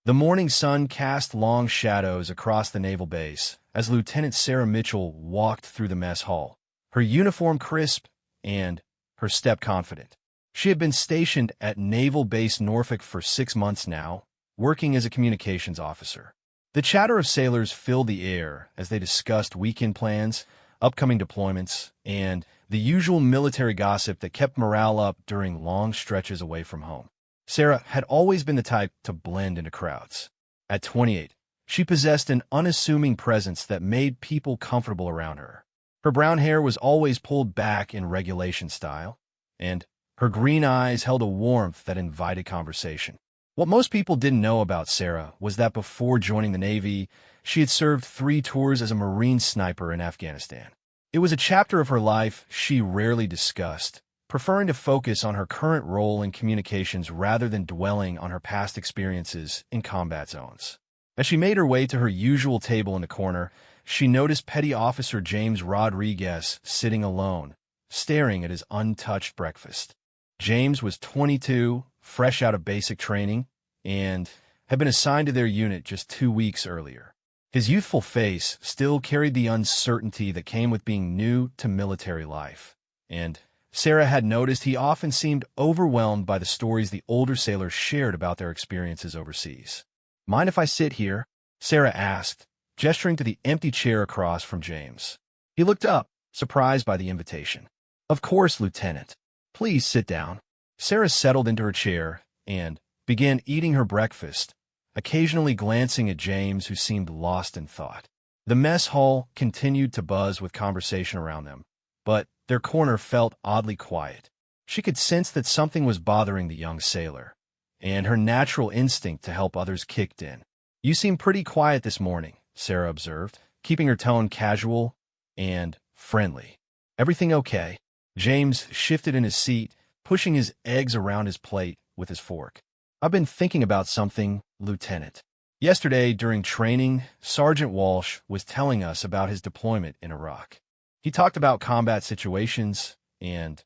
The morning sun cast long shadows across the naval base as Lieutenant Sarah Mitchell walked through the mess hall, her uniform crisp and her step confident. She had been stationed at Naval Base Norfolk for 6 months now, working as a communications officer. The chatter of sailors filled the air as they discussed weekend plans, upcoming deployments, and the usual military gossip that kept morale up during long stretches away from home. Sarah had always been the type to blend into crowds. At 28, she possessed an unassuming presence that made people comfortable around her. Her brown hair was always pulled back in regulation style, and her green eyes held a warmth that invited conversation. What most people didn't know about Sarah was that before joining the Navy, she had served 3 tours as a Marine sniper in Afghanistan. It was a chapter of her life she rarely discussed, preferring to focus on her current role in communications rather than dwelling on her past experiences in combat zones. As she made her way to her usual table in the corner, she noticed Petty Officer James Rodriguez sitting alone, staring at his untouched breakfast. James was 22, fresh out of basic training, and had been assigned to their unit just 2 weeks earlier. His youthful face still carried the uncertainty that came with being new to military life, and Sarah had noticed he often seemed overwhelmed by the stories the older sailors shared about their experiences overseas. "Mind if I sit here?" Sarah asked, gesturing to the empty chair across from James. He looked up, surprised by the invitation. "Of course, Lieutenant. Please sit down." Sarah settled into her chair and began eating her breakfast, occasionally glancing at James, who seemed lost in thought. The mess hall continued to buzz with conversation around them, but their corner felt oddly quiet. She could sense that something was bothering the young sailor, and her natural instinct to help others kicked in. "You seem pretty quiet this morning," Sarah observed, keeping her tone casual and friendly. "Everything okay?" James shifted in his seat, pushing his eggs around his plate with his fork. "I've been thinking about something, Lieutenant. Yesterday, during training, Sergeant Walsh was telling us about his deployment in Iraq. He talked about combat situations, and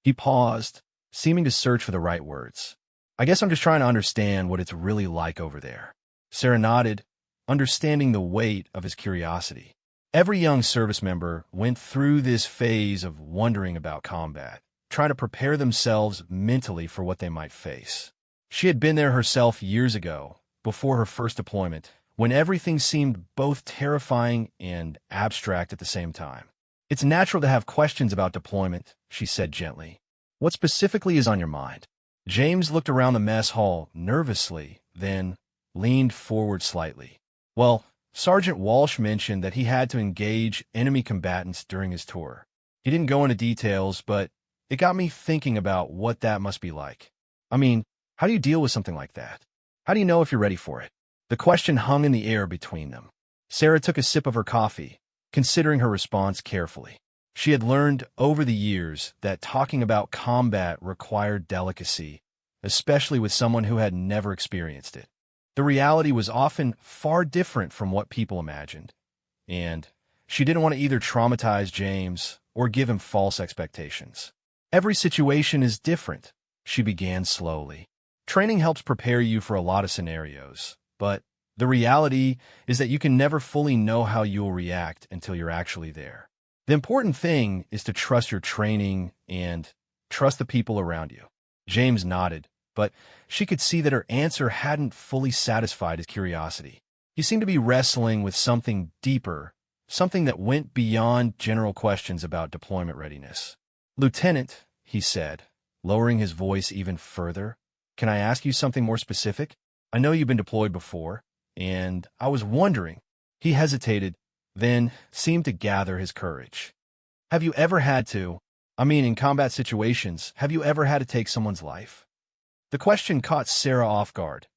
he paused, seeming to search for the right words. I guess I'm just trying to understand what it's really like over there." Sarah nodded, understanding the weight of his curiosity. Every young service member went through this phase of wondering about combat, trying to prepare themselves mentally for what they might face. She had been there herself years ago, before her first deployment, when everything seemed both terrifying and abstract at the same time. "It's natural to have questions about deployment," she said gently. "What specifically is on your mind?" James looked around the mess hall nervously, then leaned forward slightly. "Well, Sergeant Walsh mentioned that he had to engage enemy combatants during his tour. He didn't go into details, but it got me thinking about what that must be like. I mean, how do you deal with something like that? How do you know if you're ready for it?" The question hung in the air between them. Sarah took a sip of her coffee, considering her response carefully. She had learned over the years that talking about combat required delicacy, especially with someone who had never experienced it. The reality was often far different from what people imagined, and she didn't want to either traumatize James or give him false expectations. "Every situation is different," she began slowly. "Training helps prepare you for a lot of scenarios, but the reality is that you can never fully know how you'll react until you're actually there. The important thing is to trust your training and trust the people around you." James nodded, but she could see that her answer hadn't fully satisfied his curiosity. He seemed to be wrestling with something deeper, something that went beyond general questions about deployment readiness. "Lieutenant," he said, lowering his voice even further, "can I ask you something more specific? I know you've been deployed before, and I was wondering." He hesitated, then seemed to gather his courage. "Have you ever had to, in combat situations, have you ever had to take someone's life?" The question caught Sarah off guard,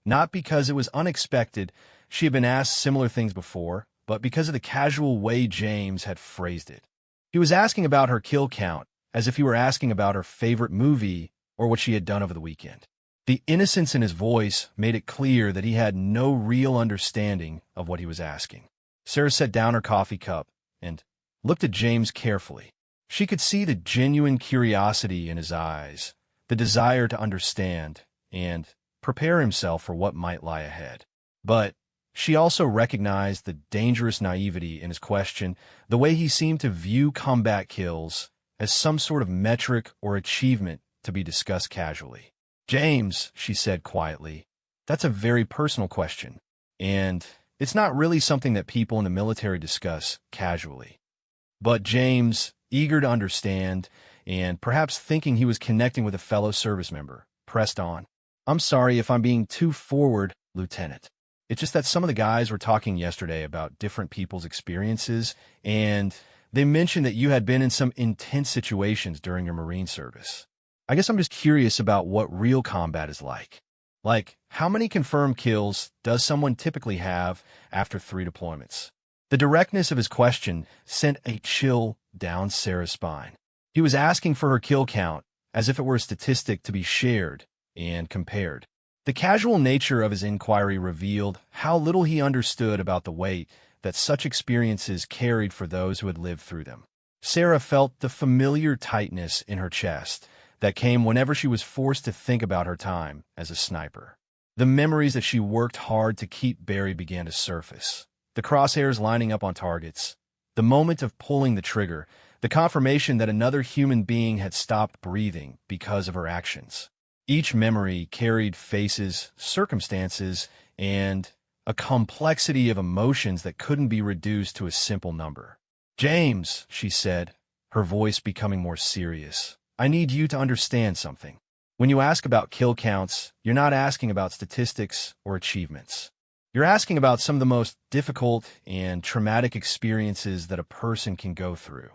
not because it was unexpected. She had been asked similar things before, but because of the casual way James had phrased it. He was asking about her kill count, as if he were asking about her favorite movie or what she had done over the weekend. The innocence in his voice made it clear that he had no real understanding of what he was asking. Sarah set down her coffee cup and looked at James carefully. She could see the genuine curiosity in his eyes, the desire to understand, and prepare himself for what might lie ahead. But she also recognized the dangerous naivety in his question, the way he seemed to view combat kills as some sort of metric or achievement to be discussed casually. "James," she said quietly, "that's a very personal question, and it's not really something that people in the military discuss casually." But James, eager to understand, and perhaps thinking he was connecting with a fellow service member, pressed on. "I'm sorry if I'm being too forward, Lieutenant. It's just that some of the guys were talking yesterday about different people's experiences, and they mentioned that you had been in some intense situations during your Marine service. I guess I'm just curious about what real combat is like. Like, how many confirmed kills does someone typically have after 3 deployments?" The directness of his question sent a chill down Sarah's spine. He was asking for her kill count as if it were a statistic to be shared and compared. The casual nature of his inquiry revealed how little he understood about the weight that such experiences carried for those who had lived through them. Sarah felt the familiar tightness in her chest that came whenever she was forced to think about her time as a sniper. The memories that she worked hard to keep buried began to surface. The crosshairs lining up on targets, the moment of pulling the trigger, the confirmation that another human being had stopped breathing because of her actions. Each memory carried faces, circumstances, and a complexity of emotions that couldn't be reduced to a simple number. "James," she said, her voice becoming more serious, "I need you to understand something. When you ask about kill counts, you're not asking about statistics or achievements. You're asking about some of the most difficult and traumatic experiences that a person can go through."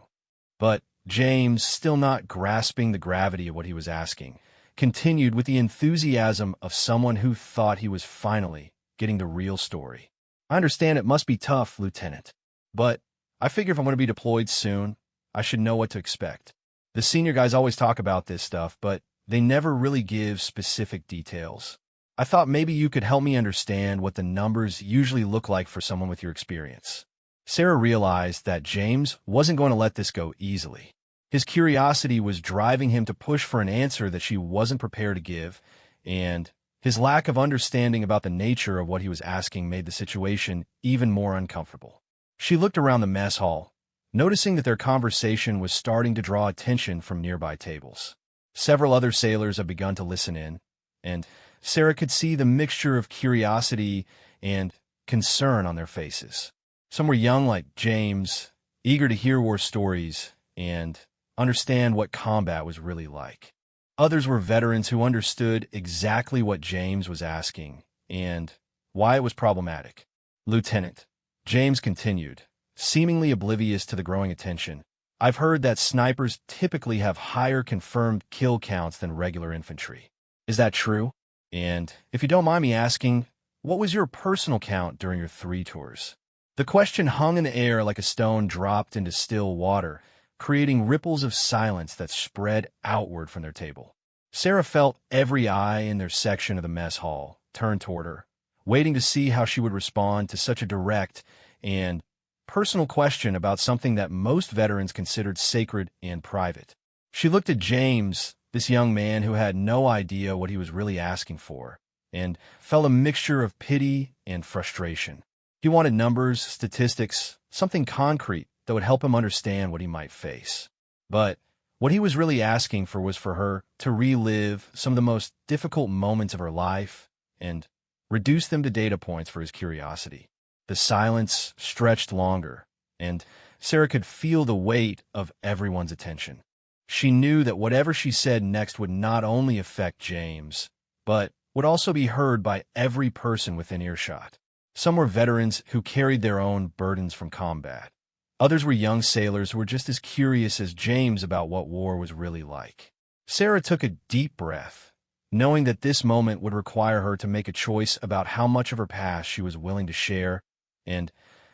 But James, still not grasping the gravity of what he was asking, continued with the enthusiasm of someone who thought he was finally getting the real story. "I understand it must be tough, Lieutenant, but I figure if I'm going to be deployed soon, I should know what to expect. The senior guys always talk about this stuff, but they never really give specific details. I thought maybe you could help me understand what the numbers usually look like for someone with your experience." Sarah realized that James wasn't going to let this go easily. His curiosity was driving him to push for an answer that she wasn't prepared to give, and his lack of understanding about the nature of what he was asking made the situation even more uncomfortable. She looked around the mess hall, noticing that their conversation was starting to draw attention from nearby tables. Several other sailors had begun to listen in, and Sarah could see the mixture of curiosity and concern on their faces. Some were young like James, eager to hear war stories and understand what combat was really like. Others were veterans who understood exactly what James was asking and why it was problematic. "Lieutenant," James continued, seemingly oblivious to the growing attention, "I've heard that snipers typically have higher confirmed kill counts than regular infantry. Is that true? And if you don't mind me asking, what was your personal count during your 3 tours?" The question hung in the air like a stone dropped into still water, creating ripples of silence that spread outward from their table. Sarah felt every eye in their section of the mess hall turn toward her, waiting to see how she would respond to such a direct and personal question about something that most veterans considered sacred and private. She looked at James, this young man who had no idea what he was really asking for, and felt a mixture of pity and frustration. He wanted numbers, statistics, something concrete that would help him understand what he might face. But what he was really asking for was for her to relive some of the most difficult moments of her life and reduce them to data points for his curiosity. The silence stretched longer, and Sarah could feel the weight of everyone's attention. She knew that whatever she said next would not only affect James, but would also be heard by every person within earshot. Some were veterans who carried their own burdens from combat. Others were young sailors who were just as curious as James about what war was really like. Sarah took a deep breath, knowing that this moment would require her to make a choice about how much of her past she was willing to share and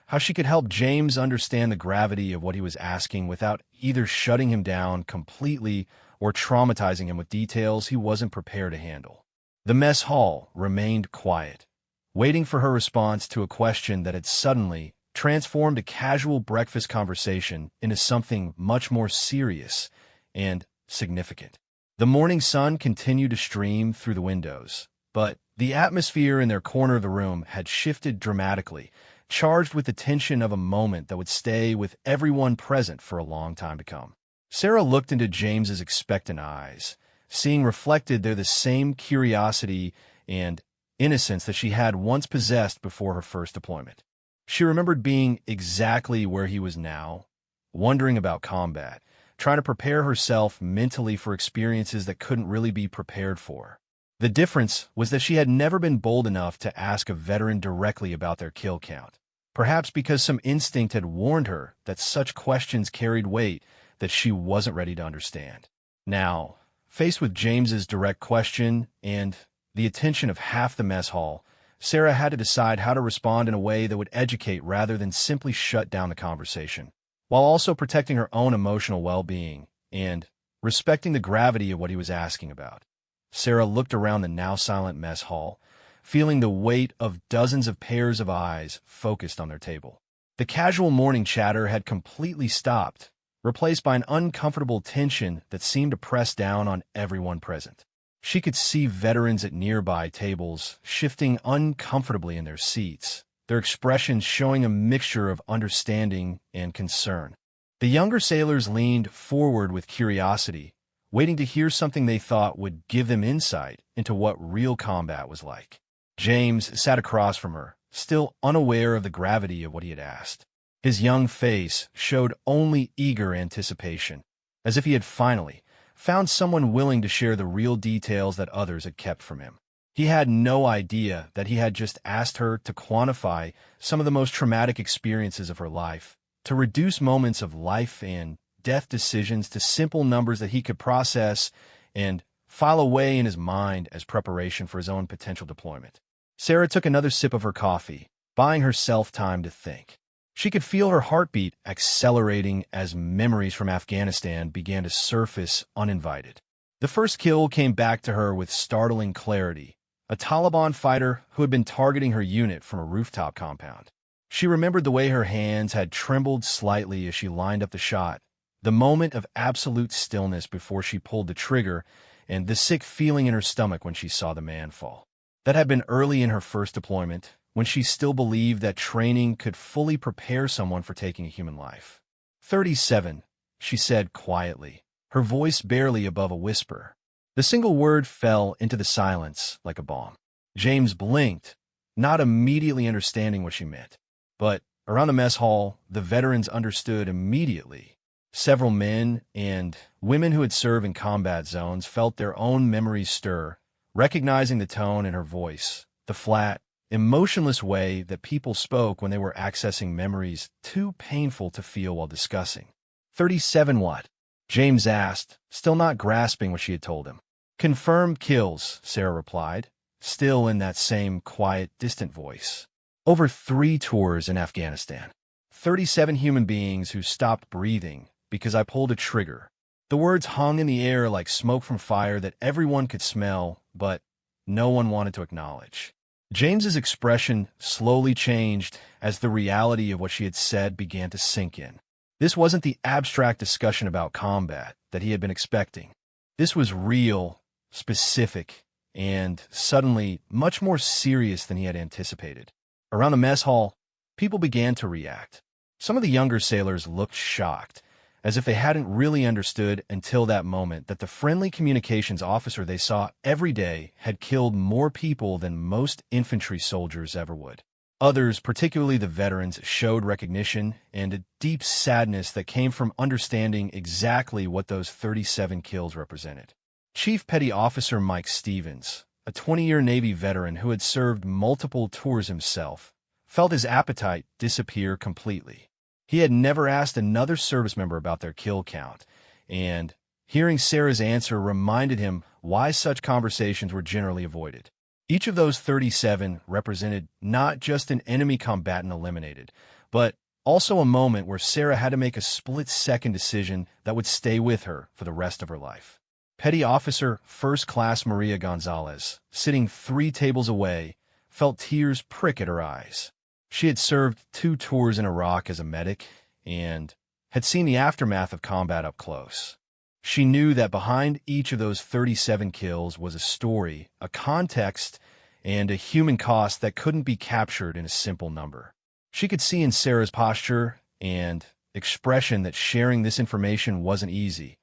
how she could help James understand the gravity of what he was asking without either shutting him down completely or traumatizing him with details he wasn't prepared to handle. The mess hall remained quiet, waiting for her response to a question that had suddenly transformed a casual breakfast conversation into something much more serious and significant. The morning sun continued to stream through the windows, but The atmosphere in their corner of the room had shifted dramatically, charged with the tension of a moment that would stay with everyone present for a long time to come. Sarah looked into James's expectant eyes, seeing reflected there the same curiosity and innocence that she had once possessed before her first deployment. She remembered being exactly where he was now, wondering about combat, trying to prepare herself mentally for experiences that couldn't really be prepared for. The difference was that she had never been bold enough to ask a veteran directly about their kill count, perhaps because some instinct had warned her that such questions carried weight that she wasn't ready to understand. Now, faced with James's direct question and the attention of half the mess hall, Sarah had to decide how to respond in a way that would educate rather than simply shut down the conversation, while also protecting her own emotional well-being and respecting the gravity of what he was asking about. Sarah looked around the now silent mess hall, feeling the weight of dozens of pairs of eyes focused on their table. The casual morning chatter had completely stopped, replaced by an uncomfortable tension that seemed to press down on everyone present. She could see veterans at nearby tables shifting uncomfortably in their seats, their expressions showing a mixture of understanding and concern. The younger sailors leaned forward with curiosity, waiting to hear something they thought would give them insight into what real combat was like. James sat across from her, still unaware of the gravity of what he had asked. His young face showed only eager anticipation, as if he had finally found someone willing to share the real details that others had kept from him. He had no idea that he had just asked her to quantify some of the most traumatic experiences of her life, to reduce moments of life and death decisions to simple numbers that he could process and file away in his mind as preparation for his own potential deployment. Sarah took another sip of her coffee, buying herself time to think. She could feel her heartbeat accelerating as memories from Afghanistan began to surface uninvited. The first kill came back to her with startling clarity, a Taliban fighter who had been targeting her unit from a rooftop compound. She remembered the way her hands had trembled slightly as she lined up the shot, the moment of absolute stillness before she pulled the trigger, and the sick feeling in her stomach when she saw the man fall. That had been early in her first deployment, when she still believed that training could fully prepare someone for taking a human life. 37, she said quietly, her voice barely above a whisper. The single word fell into the silence like a bomb. James blinked, not immediately understanding what she meant. But around the mess hall, the veterans understood immediately. Several men and women who had served in combat zones felt their own memories stir, recognizing the tone in her voice, the flat, emotionless way that people spoke when they were accessing memories too painful to feel while discussing. 37 what? James asked, still not grasping what she had told him. Confirmed kills, Sarah replied, still in that same quiet, distant voice. Over 3 tours in Afghanistan. 37 human beings who stopped breathing because I pulled a trigger. The words hung in the air like smoke from fire that everyone could smell, but no one wanted to acknowledge. James's expression slowly changed as the reality of what she had said began to sink in. This wasn't the abstract discussion about combat that he had been expecting. This was real, specific, and suddenly much more serious than he had anticipated. Around the mess hall, people began to react. Some of the younger sailors looked shocked, as if they hadn't really understood until that moment that the friendly communications officer they saw every day had killed more people than most infantry soldiers ever would. Others, particularly the veterans, showed recognition and a deep sadness that came from understanding exactly what those 37 kills represented. Chief Petty Officer Mike Stevens, a 20-year Navy veteran who had served multiple tours himself, felt his appetite disappear completely. He had never asked another service member about their kill count, and hearing Sarah's answer reminded him why such conversations were generally avoided. Each of those 37 represented not just an enemy combatant eliminated, but also a moment where Sarah had to make a split-second decision that would stay with her for the rest of her life. Petty Officer First Class Maria Gonzalez, sitting 3 tables away, felt tears prick at her eyes. She had served 2 tours in Iraq as a medic and had seen the aftermath of combat up close. She knew that behind each of those 37 kills was a story, a context, and a human cost that couldn't be captured in a simple number. She could see in Sarah's posture and expression that sharing this information wasn't easy,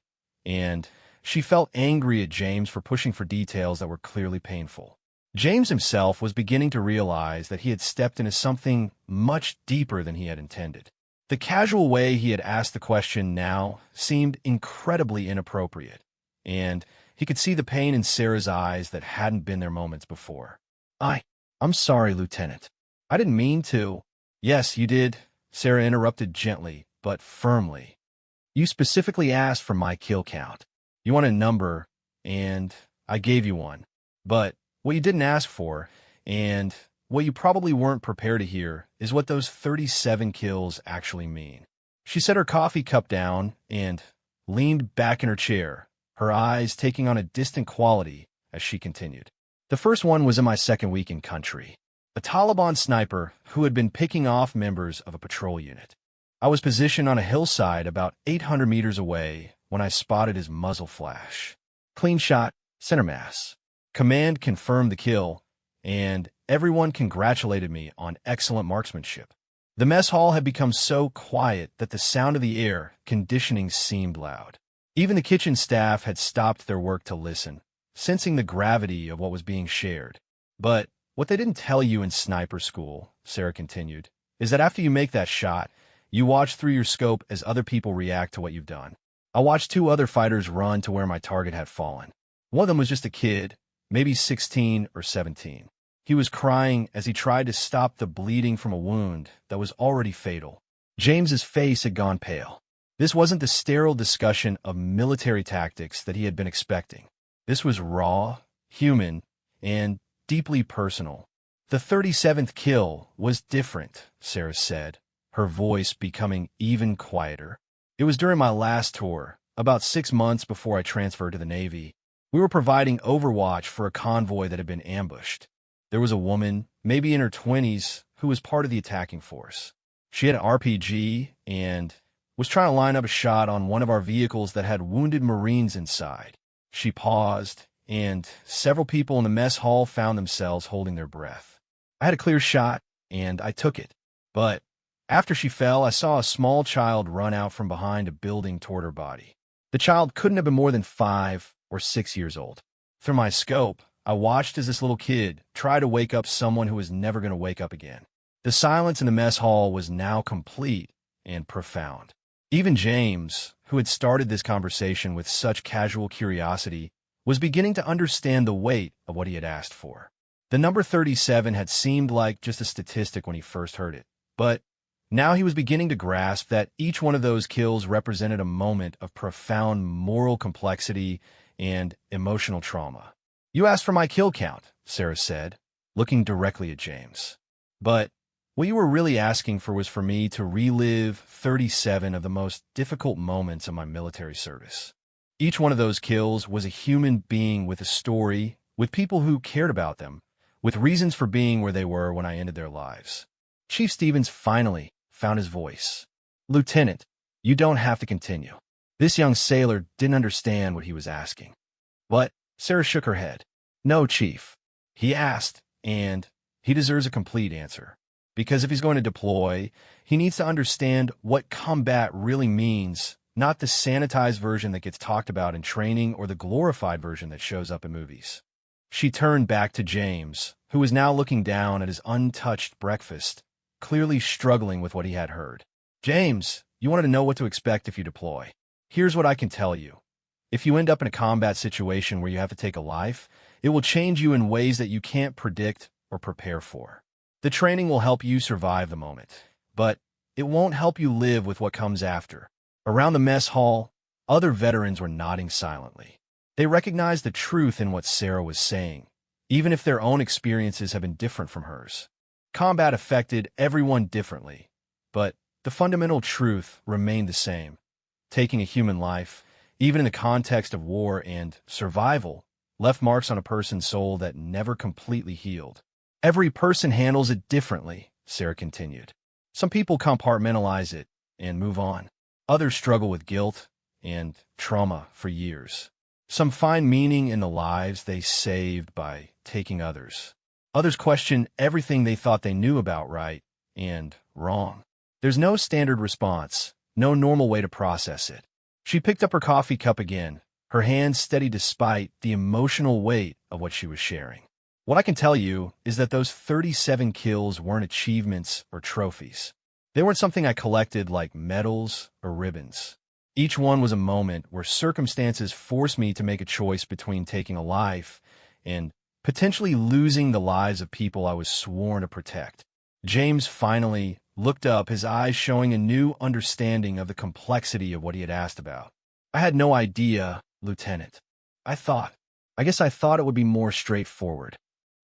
and she felt angry at James for pushing for details that were clearly painful. James himself was beginning to realize that he had stepped into something much deeper than he had intended. The casual way he had asked the question now seemed incredibly inappropriate, and he could see the pain in Sarah's eyes that hadn't been there moments before. I'm sorry, Lieutenant. I didn't mean to. Yes, you did, Sarah interrupted gently, but firmly. You specifically asked for my kill count. You want a number, and I gave you one. But what you didn't ask for, and what you probably weren't prepared to hear, is what those 37 kills actually mean. She set her coffee cup down and leaned back in her chair, her eyes taking on a distant quality as she continued. The first one was in my second week in country. A Taliban sniper who had been picking off members of a patrol unit. I was positioned on a hillside about 800 meters away when I spotted his muzzle flash. Clean shot, center mass. Command confirmed the kill, and everyone congratulated me on excellent marksmanship. The mess hall had become so quiet that the sound of the air conditioning seemed loud. Even the kitchen staff had stopped their work to listen, sensing the gravity of what was being shared. But what they didn't tell you in sniper school, Sarah continued, is that after you make that shot, you watch through your scope as other people react to what you've done. I watched two other fighters run to where my target had fallen. One of them was just a kid, maybe 16 or 17. He was crying as he tried to stop the bleeding from a wound that was already fatal. James's face had gone pale. This wasn't the sterile discussion of military tactics that he had been expecting. This was raw, human, and deeply personal. The 37th kill was different, Sarah said, her voice becoming even quieter. It was during my last tour, about 6 months before I transferred to the Navy. We were providing overwatch for a convoy that had been ambushed. There was a woman, maybe in her 20s, who was part of the attacking force. She had an RPG and was trying to line up a shot on one of our vehicles that had wounded Marines inside. She paused, and several people in the mess hall found themselves holding their breath. I had a clear shot, and I took it. But after she fell, I saw a small child run out from behind a building toward her body. The child couldn't have been more than 5 or 6 years old. Through my scope, I watched as this little kid tried to wake up someone who was never going to wake up again. The silence in the mess hall was now complete and profound. Even James, who had started this conversation with such casual curiosity, was beginning to understand the weight of what he had asked for. The number 37 had seemed like just a statistic when he first heard it, but now he was beginning to grasp that each one of those kills represented a moment of profound moral complexity and emotional trauma. You asked for my kill count, Sarah said, looking directly at James. But what you were really asking for was for me to relive 37 of the most difficult moments of my military service. Each one of those kills was a human being with a story, with people who cared about them, with reasons for being where they were when I ended their lives. Chief Stevens finally found his voice. Lieutenant, you don't have to continue. This young sailor didn't understand what he was asking. But Sarah shook her head. No, Chief. He asked, and he deserves a complete answer. Because if he's going to deploy, he needs to understand what combat really means, not the sanitized version that gets talked about in training or the glorified version that shows up in movies. She turned back to James, who was now looking down at his untouched breakfast, clearly struggling with what he had heard. James, you wanted to know what to expect if you deploy. Here's what I can tell you. If you end up in a combat situation where you have to take a life, it will change you in ways that you can't predict or prepare for. The training will help you survive the moment, but it won't help you live with what comes after. Around the mess hall, other veterans were nodding silently. They recognized the truth in what Sarah was saying, even if their own experiences have been different from hers. Combat affected everyone differently, but the fundamental truth remained the same. Taking a human life, even in the context of war and survival, left marks on a person's soul that never completely healed. Every person handles it differently, Sarah continued. Some people compartmentalize it and move on. Others struggle with guilt and trauma for years. Some find meaning in the lives they saved by taking others. Others question everything they thought they knew about right and wrong. There's no standard response, no normal way to process it. She picked up her coffee cup again, her hands steady despite the emotional weight of what she was sharing. What I can tell you is that those 37 kills weren't achievements or trophies. They weren't something I collected like medals or ribbons. Each one was a moment where circumstances forced me to make a choice between taking a life and potentially losing the lives of people I was sworn to protect. James finally looked up, his eyes showing a new understanding of the complexity of what he had asked about. I had no idea, Lieutenant. I guess I thought it would be more straightforward.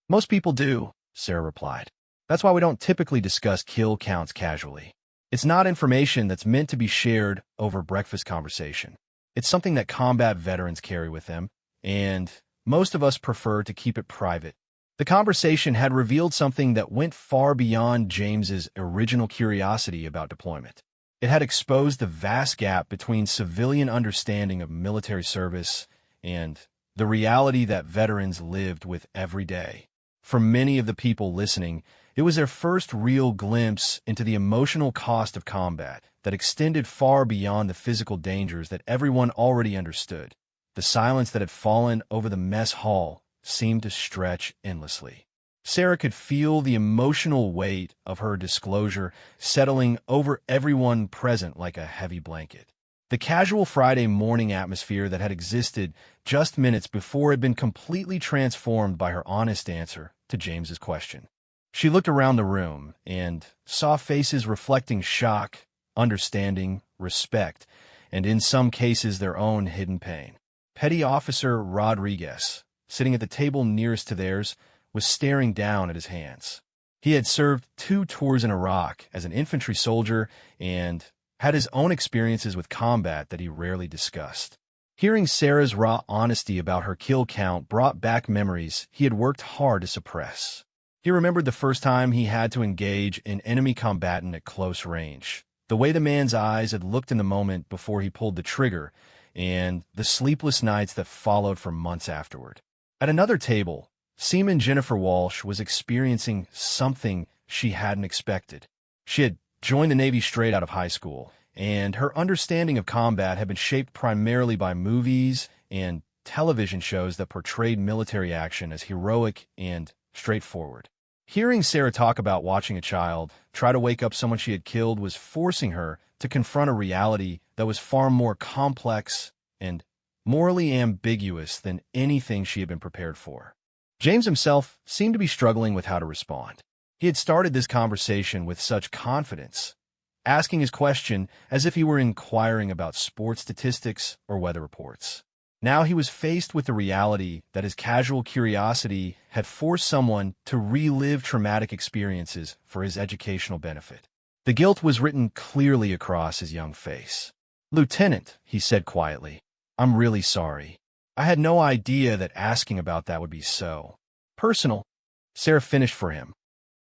Most people do, Sarah replied. That's why we don't typically discuss kill counts casually. It's not information that's meant to be shared over breakfast conversation. It's something that combat veterans carry with them, and most of us prefer to keep it private. The conversation had revealed something that went far beyond James's original curiosity about deployment. It had exposed the vast gap between civilian understanding of military service and the reality that veterans lived with every day. For many of the people listening, it was their first real glimpse into the emotional cost of combat that extended far beyond the physical dangers that everyone already understood. The silence that had fallen over the mess hall seemed to stretch endlessly. Sarah could feel the emotional weight of her disclosure settling over everyone present like a heavy blanket. The casual Friday morning atmosphere that had existed just minutes before had been completely transformed by her honest answer to James's question. She looked around the room and saw faces reflecting shock, understanding, respect, and in some cases their own hidden pain. Petty Officer Rodriguez, sitting at the table nearest to theirs, was staring down at his hands. He had served 2 tours in Iraq as an infantry soldier and had his own experiences with combat that he rarely discussed. Hearing Sarah's raw honesty about her kill count brought back memories he had worked hard to suppress. He remembered the first time he had to engage an enemy combatant at close range, the way the man's eyes had looked in the moment before he pulled the trigger, and the sleepless nights that followed for months afterward. At another table, Seaman Jennifer Walsh was experiencing something she hadn't expected. She had joined the Navy straight out of high school, and her understanding of combat had been shaped primarily by movies and television shows that portrayed military action as heroic and straightforward. Hearing Sarah talk about watching a child try to wake up someone she had killed was forcing her to confront a reality that was far more complex and morally ambiguous than anything she had been prepared for. James himself seemed to be struggling with how to respond. He had started this conversation with such confidence, asking his question as if he were inquiring about sports statistics or weather reports. Now he was faced with the reality that his casual curiosity had forced someone to relive traumatic experiences for his educational benefit. The guilt was written clearly across his young face. "Lieutenant," he said quietly, "I'm really sorry. I had no idea that asking about that would be so personal." Sarah finished for him.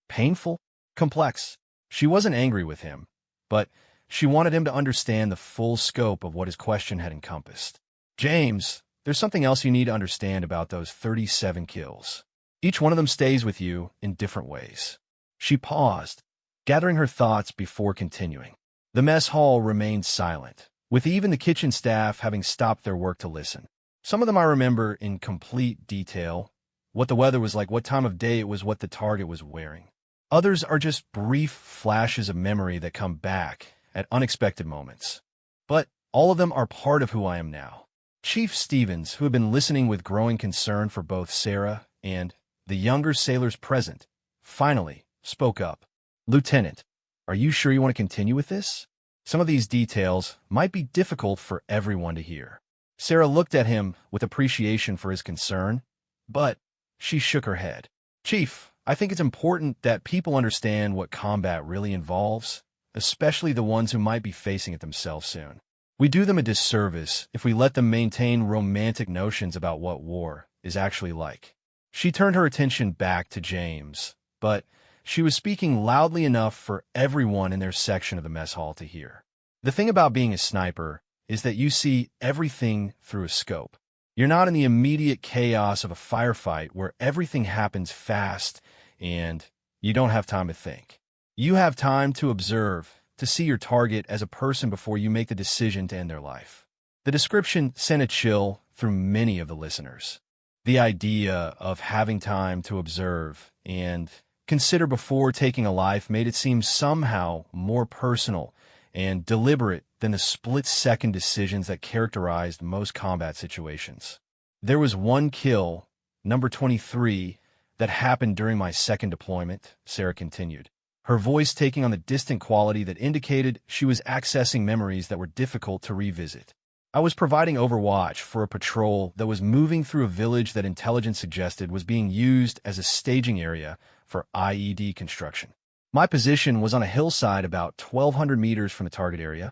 Painful? Complex. She wasn't angry with him, but she wanted him to understand the full scope of what his question had encompassed. "James, there's something else you need to understand about those 37 kills. Each one of them stays with you in different ways." She paused, gathering her thoughts before continuing. The mess hall remained silent, with even the kitchen staff having stopped their work to listen. Some of them I remember in complete detail, what the weather was like, what time of day it was, what the target was wearing. Others are just brief flashes of memory that come back at unexpected moments. But all of them are part of who I am now. Chief Stevens, who had been listening with growing concern for both Sarah and the younger sailors present, finally spoke up. "Lieutenant, are you sure you want to continue with this? Some of these details might be difficult for everyone to hear." Sarah looked at him with appreciation for his concern, but she shook her head. "Chief, I think it's important that people understand what combat really involves, especially the ones who might be facing it themselves soon. We do them a disservice if we let them maintain romantic notions about what war is actually like." She turned her attention back to James, but she was speaking loudly enough for everyone in their section of the mess hall to hear. "The thing about being a sniper is that you see everything through a scope. You're not in the immediate chaos of a firefight where everything happens fast and you don't have time to think. You have time to observe, to see your target as a person before you make the decision to end their life. The description sent a chill through many of the listeners. The idea of having time to observe and consider before taking a life made it seem somehow more personal and deliberate than the split-second decisions that characterized most combat situations. There was one kill, number 23, that happened during my second deployment, Sarah continued, her voice taking on the distant quality that indicated she was accessing memories that were difficult to revisit. I was providing overwatch for a patrol that was moving through a village that intelligence suggested was being used as a staging area for IED construction. My position was on a hillside about 1,200 meters from the target area.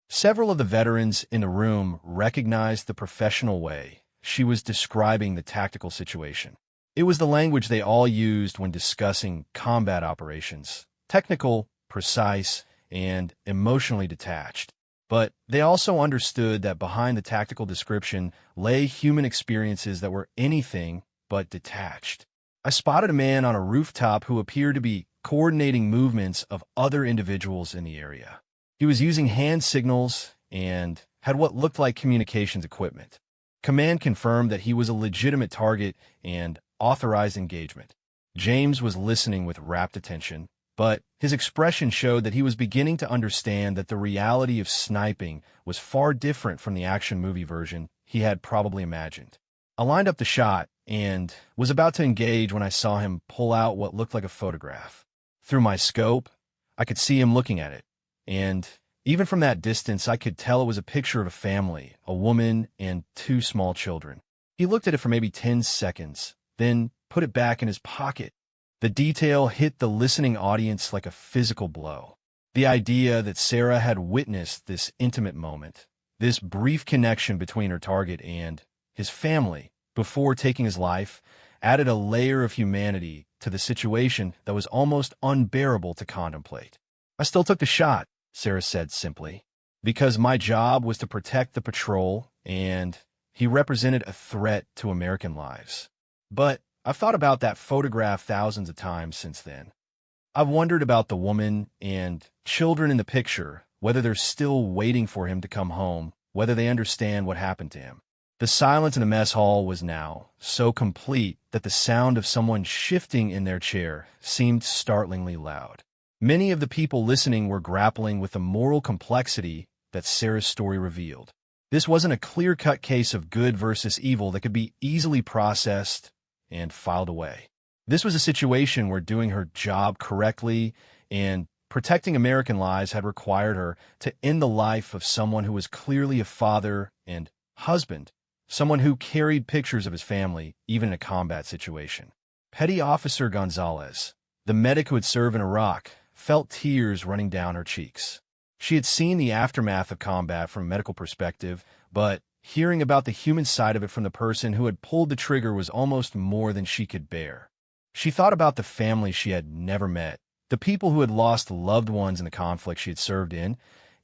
Several of the veterans in the room recognized the professional way she was describing the tactical situation. It was the language they all used when discussing combat operations, technical, precise, and emotionally detached. But they also understood that behind the tactical description lay human experiences that were anything but detached. I spotted a man on a rooftop who appeared to be coordinating movements of other individuals in the area. He was using hand signals and had what looked like communications equipment. Command confirmed that he was a legitimate target and authorized engagement. James was listening with rapt attention, but his expression showed that he was beginning to understand that the reality of sniping was far different from the action movie version he had probably imagined. I lined up the shot and was about to engage when I saw him pull out what looked like a photograph. Through my scope, I could see him looking at it, and even from that distance, I could tell it was a picture of a family, a woman, and 2 small children. He looked at it for maybe 10 seconds, then put it back in his pocket. The detail hit the listening audience like a physical blow. The idea that Sarah had witnessed this intimate moment, this brief connection between her target and his family before taking his life, added a layer of humanity to the situation that was almost unbearable to contemplate. I still took the shot, Sarah said simply, because my job was to protect the patrol and he represented a threat to American lives. But I've thought about that photograph thousands of times since then. I've wondered about the woman and children in the picture, whether they're still waiting for him to come home, whether they understand what happened to him. The silence in the mess hall was now so complete that the sound of someone shifting in their chair seemed startlingly loud. Many of the people listening were grappling with the moral complexity that Sarah's story revealed. This wasn't a clear-cut case of good versus evil that could be easily processed and filed away. This was a situation where doing her job correctly and protecting American lives had required her to end the life of someone who was clearly a father and husband, someone who carried pictures of his family, even in a combat situation. Petty Officer Gonzalez, the medic who had served in Iraq, felt tears running down her cheeks. She had seen the aftermath of combat from a medical perspective, but hearing about the human side of it from the person who had pulled the trigger was almost more than she could bear. She thought about the family she had never met, the people who had lost loved ones in the conflict she had served in,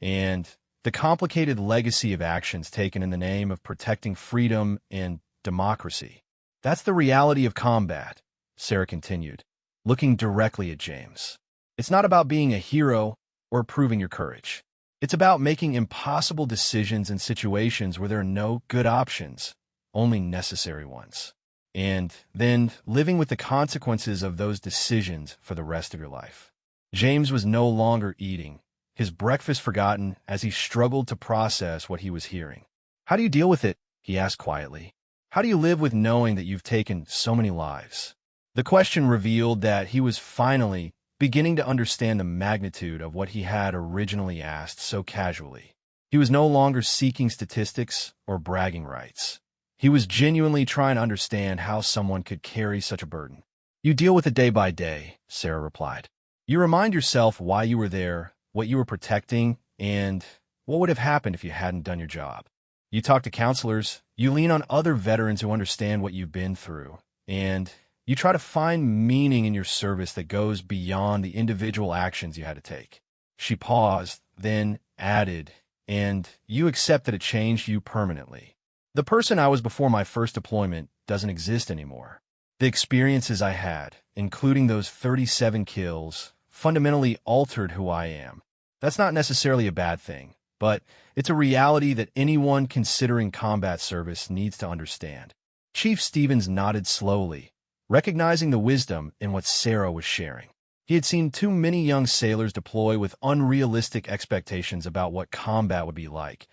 and the complicated legacy of actions taken in the name of protecting freedom and democracy. That's the reality of combat, Sarah continued, looking directly at James. It's not about being a hero or proving your courage. It's about making impossible decisions in situations where there are no good options, only necessary ones. And then living with the consequences of those decisions for the rest of your life. James was no longer eating, his breakfast forgotten as he struggled to process what he was hearing. How do you deal with it? He asked quietly. How do you live with knowing that you've taken so many lives? The question revealed that he was finally beginning to understand the magnitude of what he had originally asked so casually. He was no longer seeking statistics or bragging rights. He was genuinely trying to understand how someone could carry such a burden. You deal with it day by day, Sarah replied. You remind yourself why you were there, what you were protecting, and what would have happened if you hadn't done your job. You talk to counselors, you lean on other veterans who understand what you've been through, and you try to find meaning in your service that goes beyond the individual actions you had to take. She paused, then added, and you accept that it changed you permanently. The person I was before my first deployment doesn't exist anymore. The experiences I had, including those 37 kills, fundamentally altered who I am. That's not necessarily a bad thing, but it's a reality that anyone considering combat service needs to understand. Chief Stevens nodded slowly, recognizing the wisdom in what Sarah was sharing. He had seen too many young sailors deploy with unrealistic expectations about what combat would be like,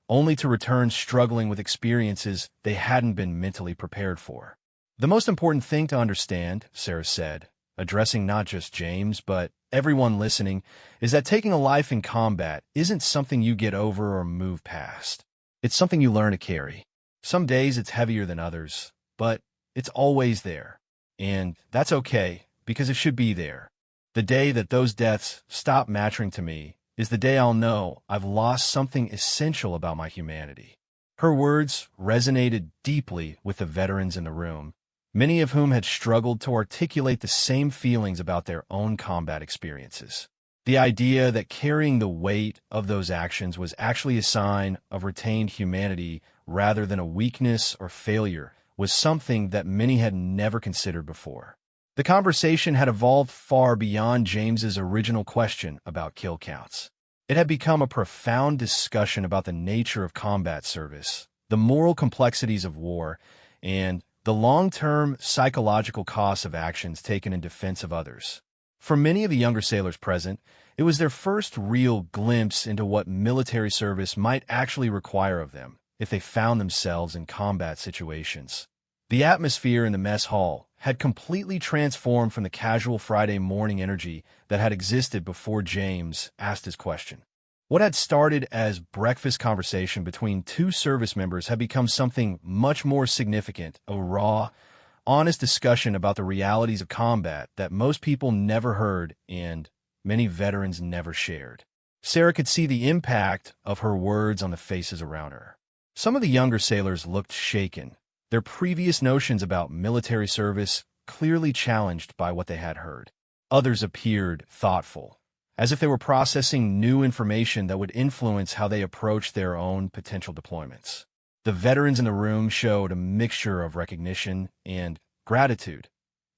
only to return struggling with experiences they hadn't been mentally prepared for. The most important thing to understand, Sarah said, addressing not just James, but everyone listening, is that taking a life in combat isn't something you get over or move past. It's something you learn to carry. Some days it's heavier than others, but it's always there. And that's okay, because it should be there. The day that those deaths stop mattering to me is the day I'll know I've lost something essential about my humanity. Her words resonated deeply with the veterans in the room, many of whom had struggled to articulate the same feelings about their own combat experiences. The idea that carrying the weight of those actions was actually a sign of retained humanity rather than a weakness or failure was something that many had never considered before. The conversation had evolved far beyond James's original question about kill counts. It had become a profound discussion about the nature of combat service, the moral complexities of war, and the long-term psychological costs of actions taken in defense of others. For many of the younger sailors present, it was their first real glimpse into what military service might actually require of them if they found themselves in combat situations. The atmosphere in the mess hall had completely transformed from the casual Friday morning energy that had existed before James asked his question. What had started as breakfast conversation between two service members had become something much more significant, a raw, honest discussion about the realities of combat that most people never heard and many veterans never shared. Sarah could see the impact of her words on the faces around her. Some of the younger sailors looked shaken, their previous notions about military service clearly challenged by what they had heard. Others appeared thoughtful, as if they were processing new information that would influence how they approached their own potential deployments. The veterans in the room showed a mixture of recognition and gratitude.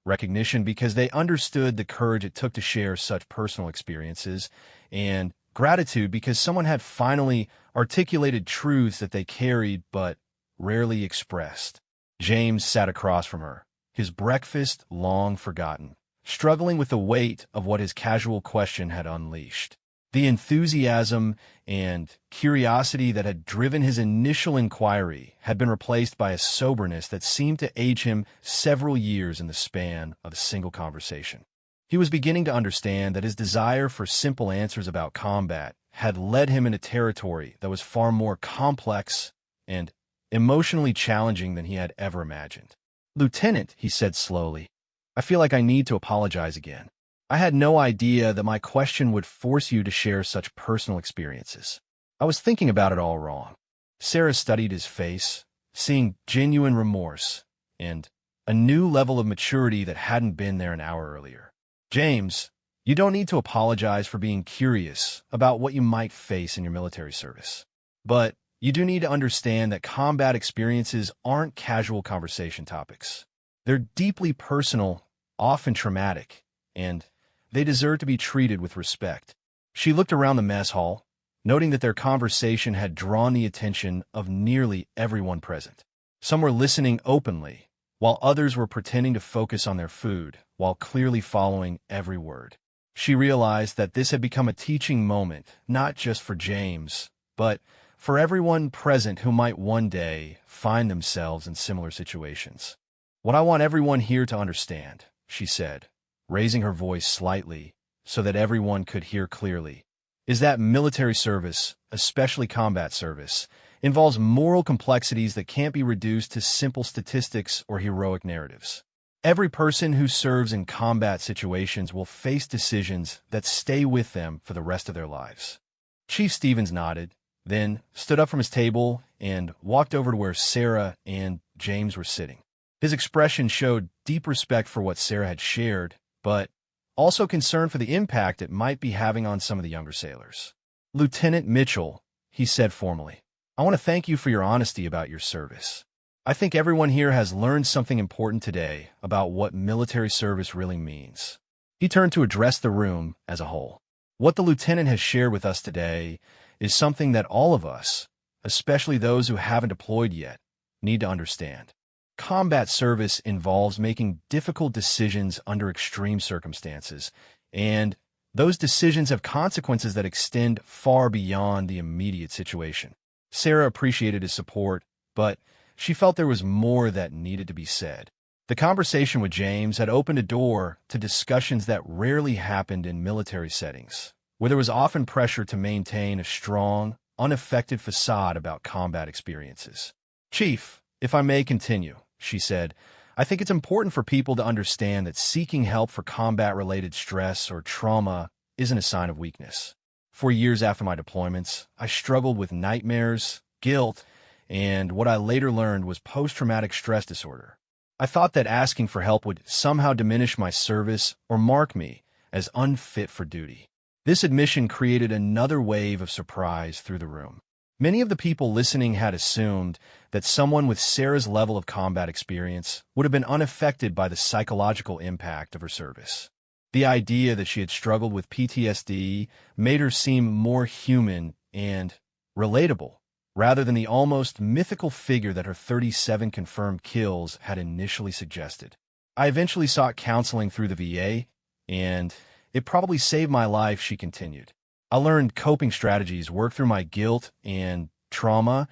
Recognition because they understood the courage it took to share such personal experiences, and gratitude because someone had finally articulated truths that they carried but rarely expressed. James sat across from her, his breakfast long forgotten, struggling with the weight of what his casual question had unleashed. The enthusiasm and curiosity that had driven his initial inquiry had been replaced by a soberness that seemed to age him several years in the span of a single conversation. He was beginning to understand that his desire for simple answers about combat had led him into territory that was far more complex and emotionally challenging than he had ever imagined. "Lieutenant," he said slowly, "I feel like I need to apologize again. I had no idea that my question would force you to share such personal experiences. I was thinking about it all wrong." Sarah studied his face, seeing genuine remorse and a new level of maturity that hadn't been there an hour earlier. "James, you don't need to apologize for being curious about what you might face in your military service. But you do need to understand that combat experiences aren't casual conversation topics. They're deeply personal, often traumatic, and they deserve to be treated with respect." She looked around the mess hall, noting that their conversation had drawn the attention of nearly everyone present. Some were listening openly, while others were pretending to focus on their food, while clearly following every word. She realized that this had become a teaching moment, not just for James, but for everyone present who might one day find themselves in similar situations. "What I want everyone here to understand," she said, raising her voice slightly so that everyone could hear clearly, "is that military service, especially combat service, involves moral complexities that can't be reduced to simple statistics or heroic narratives. Every person who serves in combat situations will face decisions that stay with them for the rest of their lives." Chief Stevens nodded, then stood up from his table and walked over to where Sarah and James were sitting. His expression showed deep respect for what Sarah had shared, but also concern for the impact it might be having on some of the younger sailors. "Lieutenant Mitchell," he said formally, I want to thank you for your honesty about your service. I think everyone here has learned something important today about what military service really means. He turned to address the room as a whole. What the lieutenant has shared with us today is something that all of us, especially those who haven't deployed yet, need to understand. Combat service involves making difficult decisions under extreme circumstances, and those decisions have consequences that extend far beyond the immediate situation. Sarah appreciated his support, but she felt there was more that needed to be said. The conversation with James had opened a door to discussions that rarely happened in military settings, where there was often pressure to maintain a strong, unaffected facade about combat experiences. "Chief, if I may continue," she said, "I think it's important for people to understand that seeking help for combat-related stress or trauma isn't a sign of weakness. For years after my deployments, I struggled with nightmares, guilt, and what I later learned was post-traumatic stress disorder. I thought that asking for help would somehow diminish my service or mark me as unfit for duty. This admission created another wave of surprise through the room. Many of the people listening had assumed that someone with Sarah's level of combat experience would have been unaffected by the psychological impact of her service. The idea that she had struggled with PTSD made her seem more human and relatable, rather than the almost mythical figure that her 37 confirmed kills had initially suggested. I eventually sought counseling through the VA, and it probably saved my life, she continued. I learned coping strategies, worked through my guilt and trauma,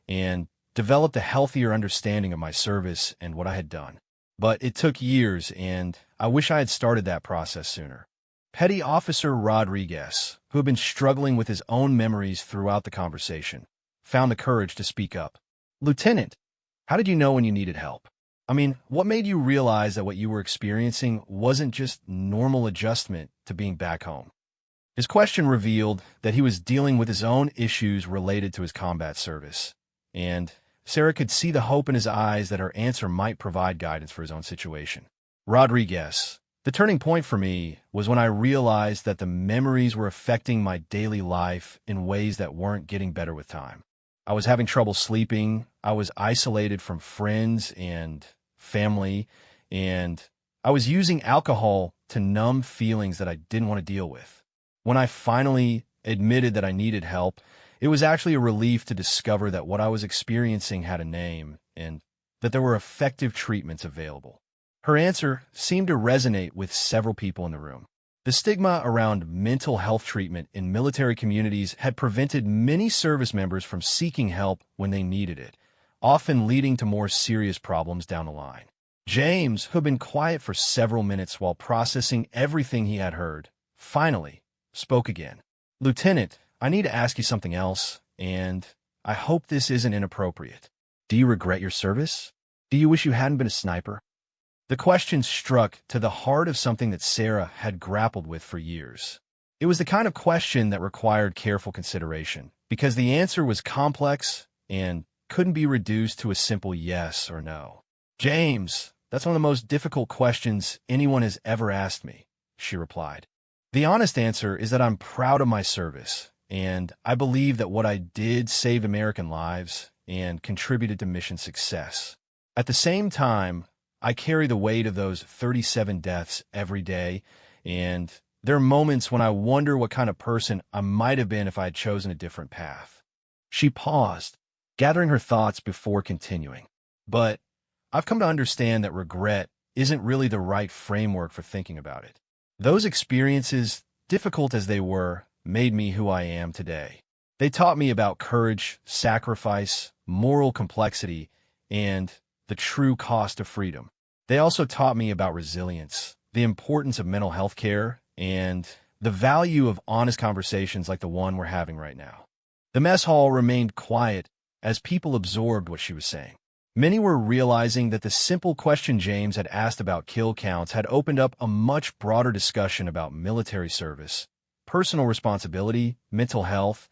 and developed a healthier understanding of my service and what I had done. But it took years, and I wish I had started that process sooner." Petty Officer Rodriguez, who had been struggling with his own memories throughout the conversation, found the courage to speak up. "Lieutenant, how did you know when you needed help? I mean, what made you realize that what you were experiencing wasn't just normal adjustment to being back home?" His question revealed that he was dealing with his own issues related to his combat service, and Sarah could see the hope in his eyes that her answer might provide guidance for his own situation. "Rodriguez, the turning point for me was when I realized that the memories were affecting my daily life in ways that weren't getting better with time. I was having trouble sleeping, I was isolated from friends and family, and I was using alcohol to numb feelings that I didn't want to deal with. When I finally admitted that I needed help, it was actually a relief to discover that what I was experiencing had a name and that there were effective treatments available." Her answer seemed to resonate with several people in the room. The stigma around mental health treatment in military communities had prevented many service members from seeking help when they needed it, often leading to more serious problems down the line. James, who had been quiet for several minutes while processing everything he had heard, finally spoke again. "Lieutenant, I need to ask you something else, and I hope this isn't inappropriate. Do you regret your service? Do you wish you hadn't been a sniper?" The question struck to the heart of something that Sarah had grappled with for years. It was the kind of question that required careful consideration, because the answer was complex and couldn't be reduced to a simple yes or no. "James, that's one of the most difficult questions anyone has ever asked me," she replied. "The honest answer is that I'm proud of my service, and I believe that what I did saved American lives and contributed to mission success. At the same time, I carry the weight of those 37 deaths every day, and there are moments when I wonder what kind of person I might have been if I had chosen a different path." She paused, gathering her thoughts before continuing. "But I've come to understand that regret isn't really the right framework for thinking about it. Those experiences, difficult as they were, made me who I am today. They taught me about courage, sacrifice, moral complexity, and the true cost of freedom. They also taught me about resilience, the importance of mental health care, and the value of honest conversations like the one we're having right now." The mess hall remained quiet as people absorbed what she was saying. Many were realizing that the simple question James had asked about kill counts had opened up a much broader discussion about military service, personal responsibility, mental health,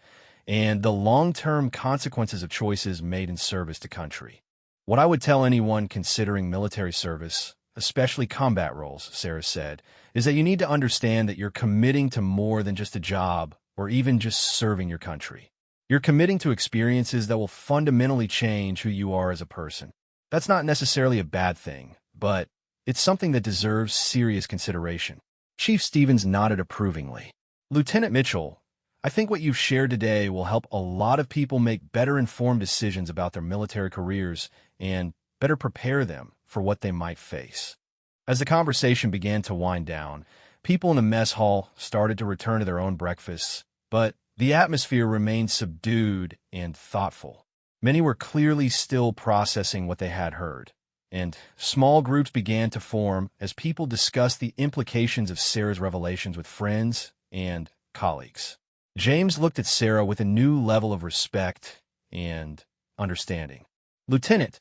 and the long-term consequences of choices made in service to country. "What I would tell anyone considering military service, especially combat roles," Sarah said, "is that you need to understand that you're committing to more than just a job or even just serving your country. You're committing to experiences that will fundamentally change who you are as a person. That's not necessarily a bad thing, but it's something that deserves serious consideration. Chief Stevens nodded approvingly. Lieutenant Mitchell, I think what you've shared today will help a lot of people make better informed decisions about their military careers and better prepare them for what they might face. As the conversation began to wind down, people in the mess hall started to return to their own breakfasts, but the atmosphere remained subdued and thoughtful. Many were clearly still processing what they had heard, and small groups began to form as people discussed the implications of Sarah's revelations with friends and colleagues. James looked at Sarah with a new level of respect and understanding. Lieutenant,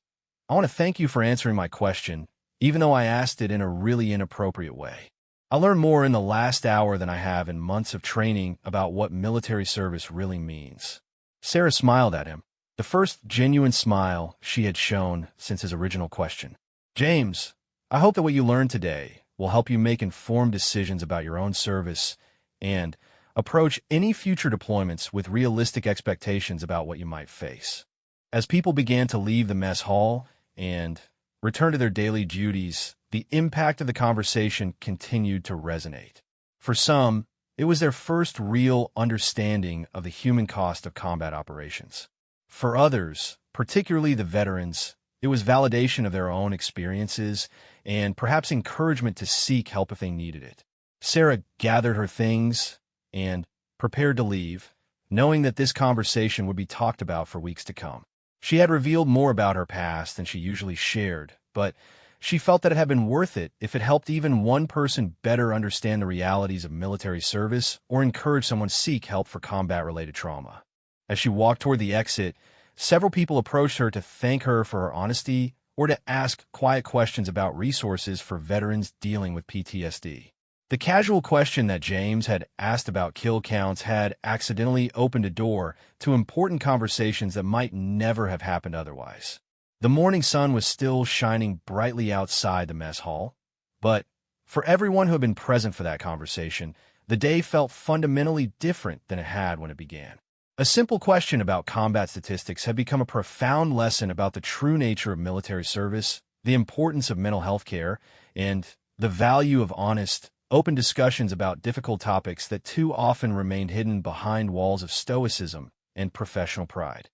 I want to thank you for answering my question, even though I asked it in a really inappropriate way. I learned more in the last hour than I have in months of training about what military service really means. Sarah smiled at him, the first genuine smile she had shown since his original question. James, I hope that what you learned today will help you make informed decisions about your own service and approach any future deployments with realistic expectations about what you might face. As people began to leave the mess hall and return to their daily duties, the impact of the conversation continued to resonate. For some, it was their first real understanding of the human cost of combat operations. For others, particularly the veterans, it was validation of their own experiences and perhaps encouragement to seek help if they needed it. Sarah gathered her things and prepared to leave, knowing that this conversation would be talked about for weeks to come. She had revealed more about her past than she usually shared, but she felt that it had been worth it if it helped even one person better understand the realities of military service or encourage someone to seek help for combat-related trauma. As she walked toward the exit, several people approached her to thank her for her honesty or to ask quiet questions about resources for veterans dealing with PTSD. The casual question that James had asked about kill counts had accidentally opened a door to important conversations that might never have happened otherwise. The morning sun was still shining brightly outside the mess hall, but for everyone who had been present for that conversation, the day felt fundamentally different than it had when it began. A simple question about combat statistics had become a profound lesson about the true nature of military service, the importance of mental health care, and the value of honest, open discussions about difficult topics that too often remained hidden behind walls of stoicism and professional pride.